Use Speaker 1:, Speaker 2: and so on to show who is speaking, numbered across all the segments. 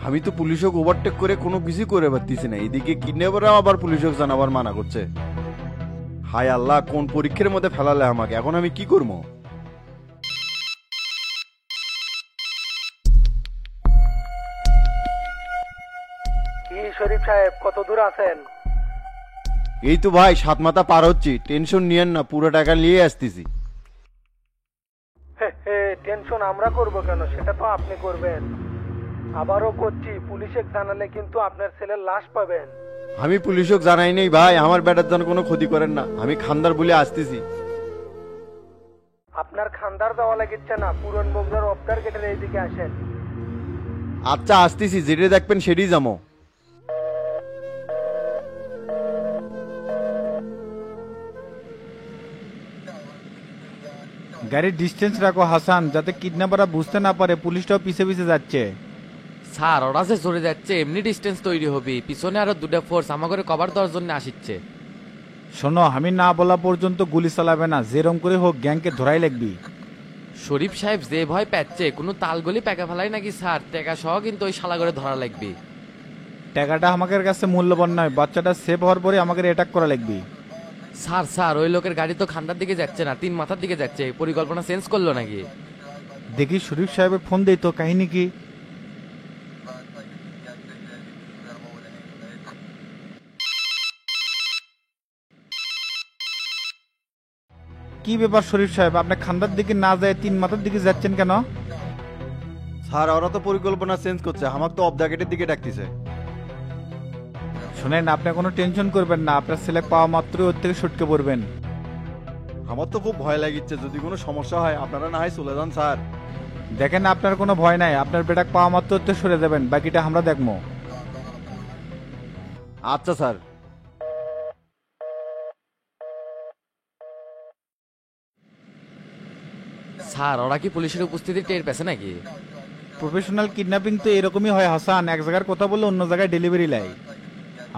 Speaker 1: আমি তো পুলিশকে ওভারটেক করে কোনো কিছু করে পারতেছি না, এদিকে কিডন্যাপাররা আবার পুলিশকে জানাবার মানা করছে। হায় আল্লাহ, কোন পরীক্ষার মধ্যে ফেলালে আমাকে, এখন আমি কি করবো?
Speaker 2: কি শরীফ সাহেব, কত দূর আছেন?
Speaker 1: এই তো ভাই 7 মাথা পার হচ্ছি, টেনশন নিয়েন না, পুরো টাকা নিয়ে আসতেছি।
Speaker 2: টেনশন আমরা করব কেন, সেটা তো আপনি করবেন। আবারও করছি, পুলিশে জানালে কিন্তু আপনার ছেলের লাশ পাবেন।
Speaker 1: আমি পুলিশকে জানাই নেই ভাই, আমার বেটার যেন কোনো ক্ষতি করেন না, আমি খানদার বলে আসতেছি।
Speaker 2: আপনার খানদার দেওয়া লাগিচ্ছে না, পুরন বগুড়ার অবদার গেটের এইদিকে আসেন।
Speaker 1: আচ্ছা আসতেছি, যেটা দেখবেন সেটাই যাবো।
Speaker 3: গাড়ির ডিস্টেন্স রাখো হাসান, যাতে কিডন্যাপাররা বুঝতে না পারে পুলিশটাও পিছে পিছে যাচ্ছে।
Speaker 4: স্যার ওরা যে জোরে যাচ্ছে এমনি ডিস্টেন্স তৈরি হবে, পিছনে আরো দুটা ফোর্স আমাকে কভার দেওয়ার জন্য আসিচ্ছে।
Speaker 3: শোনো, আমি না বলা পর্যন্ত গুলি চালাবে না, যেরম করে হোক গ্যাংকে ধরাই লাগবি।
Speaker 4: শরীফ সাহেব যে ভয় পাচ্ছে, কোনো তালগলি প্যাকা ফেলাই নাকি স্যার? টাকা সহ কিন্তু ওই শালা করে ধরা লাগবে।
Speaker 3: টাকাটা আমাদের কাছে মূল্যবান নয়, বাচ্চাটা সেভ হওয়ার পরে আমাকে অ্যাটাক করা লাগবে।
Speaker 4: স্যার স্যার ওই লোকের গাড়ি তো খান্দার দিকে যাচ্ছে না, 3 মাথার দিকে যাচ্ছে, পরিকল্পনা চেঞ্জ করলো নাকি?
Speaker 3: দেখি শরীফ সাহেবের ফোন দেই তো, কাহিনী কি? কি ব্যাপার শরীফ সাহেব, আপনি খান্দার দিকে না যায় 3 মাথার দিকে যাচ্ছেন কেন?
Speaker 1: স্যার ওরা তো পরিকল্পনা চেঞ্জ করছে, আমার তো অফ দ্য গেটের দিকে ডাকতেছে।
Speaker 3: শোনেন, আপনি কোনো টেনশন করবেন না, আপনার ছেলে পাওয়া মাত্রই ওর থেকে ছুটকে পড়বেন।
Speaker 1: আমার তো খুব ভয় লাগিচ্ছে, যদি কোনো সমস্যা হয় আপনারা না হয় চলে যান স্যার।
Speaker 3: দেখেন আপনার কোনো ভয় নাই, আপনার বেটাক পাওয়া মাত্র ওর থেকে সরে যাবেন, বাকিটা আমরা দেখবো।
Speaker 1: আচ্ছা স্যার।
Speaker 4: স্যার ওরা কি পুলিশের উপস্থিতি টের পেছে নাকি?
Speaker 3: প্রফেশনাল কিডন্যাপিং তো এরকমই হয় হাসান, এক জায়গার কথা বললে অন্য জায়গায় ডেলিভারি লাই।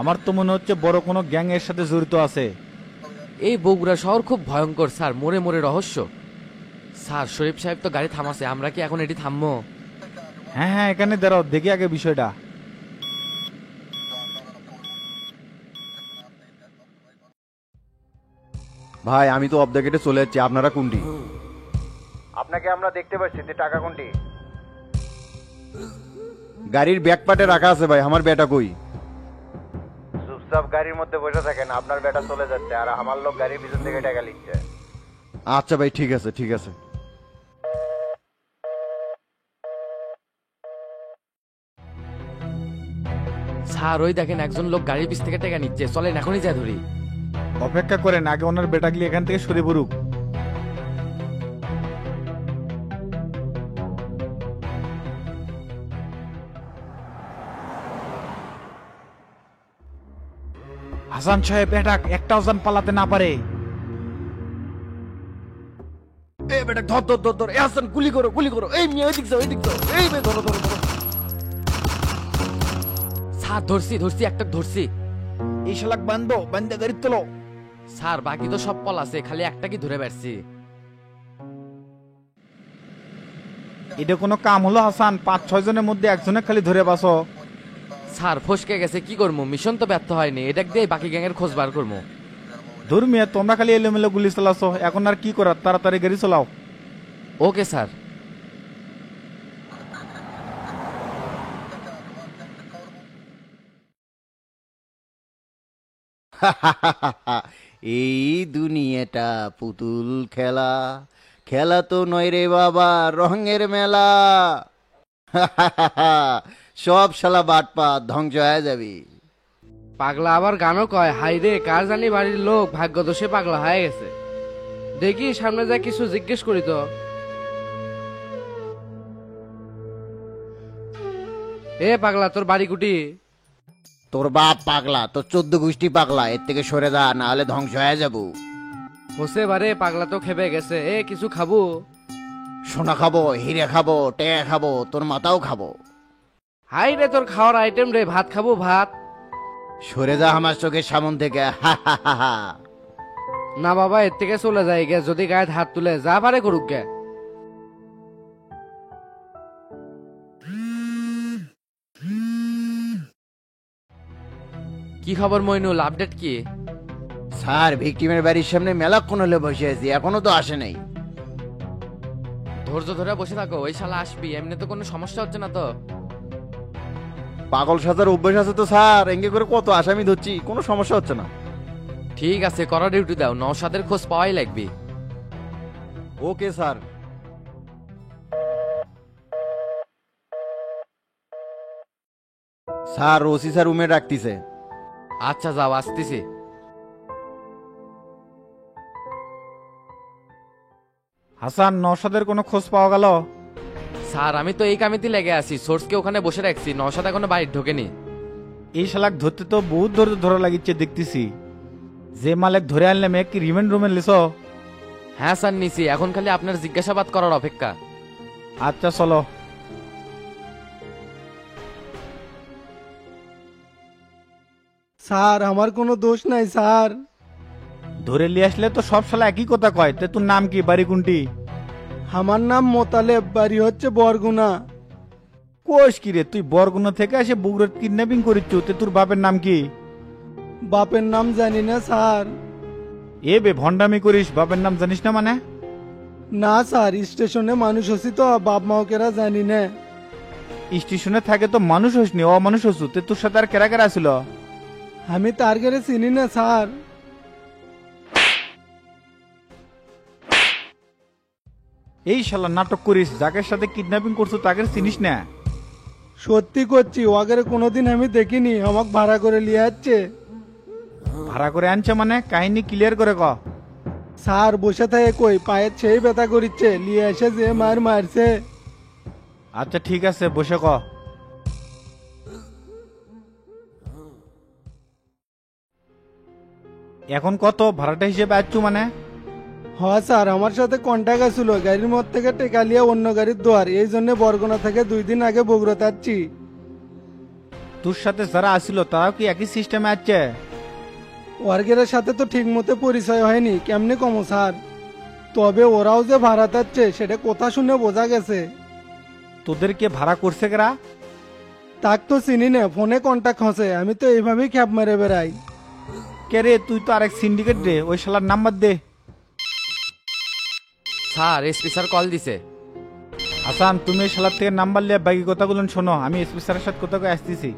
Speaker 3: আমার তো মনে হচ্ছে বড় কোনো গ্যাং এর সাথে জড়িত আছে।
Speaker 4: এই বগুড়া শহর খুব ভয়ঙ্কর স্যার, মোড়ে মোড়ে রহস্য। স্যার শরীফ সাহেব তো গাড়ি থামাছে, আমরা কি এখন এটি থামবো?
Speaker 3: হ্যাঁ হ্যাঁ, এখানে দাঁড়াও, দেখি আগে বিষয়টা।
Speaker 1: ভাই আমি তো অফ দ্য গেটে চলে যাচ্ছি, আপনারা কোনটি? আপনাকে আমরা দেখতে পাচ্ছি, টাকা কোনটি? গাড়ির ব্যাক পার্টে রাখা আছে ভাই, আমার বেটা কই? চুপচাপ গাড়ির মধ্যে বসে থাকেন, আপনার বেটা চলে যাচ্ছে আর আমার লোক গাড়ির পিছন থেকে টাকা লিখছে। আচ্ছা ভাই, ঠিক আছে ঠিক আছে।
Speaker 4: স্যার ওই দেখেন একজন লোক গাড়ির পিছ থেকে টাকা নিচ্ছে, চলেন এখনই যা ধরি।
Speaker 3: অপেক্ষা করেন, আগে ওনার বেটাগুলি এখান থেকে সরে পড়ুক। হাসান সাহেব অ্যাটাক, একটাও যেন পালাতে না পারে।
Speaker 1: এই বেটা ধর ধর ধর ধর, এই হাসান গুলি করো গুলি করো, এই মেয়ে ওই দিক যাও ওই দিক যাও, এই মেয়ে ধরো ধরো ধরো।
Speaker 4: স্যার ধরছি ধরছি, একটা ধরছি।
Speaker 3: এই শালাক বাঁধবো, বান্ধে গাড়ি তোলো।
Speaker 4: স্যার বাকি তো সব পল আছে, খালি একটা কি ধরে বেড়ছি।
Speaker 3: এটা কোনো কাম হলো হাসান? 5-6 জনের মধ্যে একজনে খালি ধরে বাসো।
Speaker 4: স্যার ফসকে গেছে, কি করবো, মিশন তো ব্যর্থ হয়নি, এটা দিয়ে বাকি গ্যাংয়ের খোঁজ বার করবো।
Speaker 3: ধর্মিয়া, তোমরা খালি এলোমেলো গুলি চালাছো, এখন আর কি করার, তাড়াতাড়ি গাড়ি চালাও।
Speaker 4: Okay sir.
Speaker 1: এই দুনিয়াটা পুতুল খেলা, খেলা তো নয় রে বাবা, রঙের মেলা। সব শালা বাটপা ধ্বংস হয়ে যাবি।
Speaker 5: পাগলা আবার গানও কয়, হাই রে কার জানি বাড়ির লোক ভাগ্য দোষে পাগলা হয়ে গেছে। দেখি সামনে যা কিছু জিজ্ঞেস করি তো। এ পাগলা, তোর বাড়ি কুটি?
Speaker 1: তোর বাপ পাগলা, তোর 14 গোষ্ঠী পাগলা, এর থেকে সরে যা, না হলে ধ্বংস হয়ে যাবো।
Speaker 5: হোসে বারে পাগলা তো খেপে গেছে। এ কিছু খাবো?
Speaker 1: সোনা খাবো, হিরে খাবো, টেয়া খাবো, তোর মাথাও খাবো।
Speaker 5: হাই রে তোর খাওয়ার আইটেম রে, ভাত খাবো ভাত।
Speaker 1: সরে যা আমার চোখের সামন থেকে।
Speaker 5: না বাবা, এর থেকে চলে যায় গে, যদি গায়ে হাত তুলে যা পারে করুক গে।
Speaker 4: কি খবর মইনুল, আপডেট কি?
Speaker 1: স্যার ভিকটিমের বাড়ির সামনে মেলাক্ষণ হলে বসে আছি, এখনো তো আসে নাই।
Speaker 4: ধৈর্য ধরে বসে থাকো, ওই শালা আসবি, এমনি তো কোনো সমস্যা হচ্ছে না তো?
Speaker 1: পাগল সাজার অভ্যাস আছে তো স্যার, এঙ্গে করে কত আসামি ধরছি, কোনো সমস্যা হচ্ছে না।
Speaker 4: ঠিক আছে, করা ডিউটি দাও, নওশাদের খোঁজ পাওয়াই লাগবে।
Speaker 1: Okay sir. Sir OC sir রুমে রাখতিছে।
Speaker 4: আচ্ছা যাও, আসতেছি।
Speaker 3: হাসান, নওশাদের কোনো খোঁজ পাওয়া গেল?
Speaker 4: স্যার আমি তো এই কামিতে লেগে আছি, সোর্সকে ওখানে বসে রাখছি, নওশাদ এখনো বাড়ি ঢোকেনি।
Speaker 3: এই শালাক ধরতে তো বহুত ধরে ধরা লাগিচ্ছে দেখতেছি। যে মালিক ধরে আনলে মেয়ে কি রিমান্ড রুমে লিস?
Speaker 4: হ্যাঁ স্যার নিছি, এখন খালি আপনার জিজ্ঞাসাবাদ করার অপেক্ষা।
Speaker 3: আচ্ছা চলো।
Speaker 2: স্যার আমার কোনো দোষ নাই স্যার।
Speaker 3: ধরে নিয়ে আসলে তো সব শালা একই কথা কয়। তে তোর নাম কি, বাড়ি কোনটি?
Speaker 2: আমার নাম মোতালেব, বাড়ি হচ্ছে বরগুনা।
Speaker 3: কোষ কি রে, তুই বরগুনা থেকে এসে বগুড়ার কিডন্যাপিং করিচ্ছ? তে তোর বাপের নাম কি?
Speaker 2: বাপের নাম জানি না স্যার।
Speaker 3: এ বে ভণ্ডামি করিস, বাপের নাম জানিস না মানে?
Speaker 2: না স্যার, স্টেশনে মানুষ হসি তো, বাপ মাওকেরা জানি না।
Speaker 3: স্টেশনে থাকে তো মানুষ হসনি, অমানুষ হসু। তে তোর সাথে আর কেরা কেরা ছিল?
Speaker 2: আমি তার ঘরে চিনি না স্যার।
Speaker 3: এই শালা নাটক করিস, যাকে সাথে কিডন্যাপিং করছো তাকে চিনিস না?
Speaker 2: সত্যি করছি, ওয়াগেরে কোনোদিন আমি দেখিনি, আমাকে ভাড়া করে নিয়ে যাচ্ছে।
Speaker 3: ভাড়া করে আনছে মানে? কাহিনী ক্লিয়ার করে ক।
Speaker 2: স্যার বসে থাকে কই, পায়ের সেই ব্যথা করিচ্ছে, নিয়ে এসে যে মার মারছে।
Speaker 3: আচ্ছা ঠিক আছে, বসে ক। এখন কত ভাড়াটা হিসেবে আচ্ছু মানে?
Speaker 2: হ্যাঁ স্যার, আমার সাথে কন্ট্যাক্ট আছিল, গাড়ির মধ্যে থেকে টেকা লিয়ে অন্য গাড়ির দোয়ার, এই জন্য বরগুনা থেকে 2 দিন আগে বগুড়া যাচ্ছি।
Speaker 3: তোর সাথে যারা আসছিল তারাও কি একই সিস্টেমে আছে?
Speaker 2: ওয়ার্গের সাথে তো ঠিক মতো পরিচয় হয়নি, কেমনে কমো স্যার। তবে ওরাও যে ভাড়া যাচ্ছে সেটা কথা শুনে বোঝা গেছে।
Speaker 3: তোদেরকে ভাড়া করছে কেরা?
Speaker 2: তাক তো চিনি না, ফোনে কন্ট্যাক্ট হচ্ছে, আমি তো এইভাবেই খ্যাপ মেরে বেড়াই।
Speaker 3: কে রে, তুই তো আরেক সিন্ডিকেট রে, ওই শালার নাম্বার দে।
Speaker 4: স্যার এসপি স্যার কল দিছে।
Speaker 3: হাসান, তুমি এই শালার থেকে নাম্বার লিয়ে বাকি কথাগুলো শোনো, আমি এসপি স্যারের সাথে কথা কয়ে আসতেছি।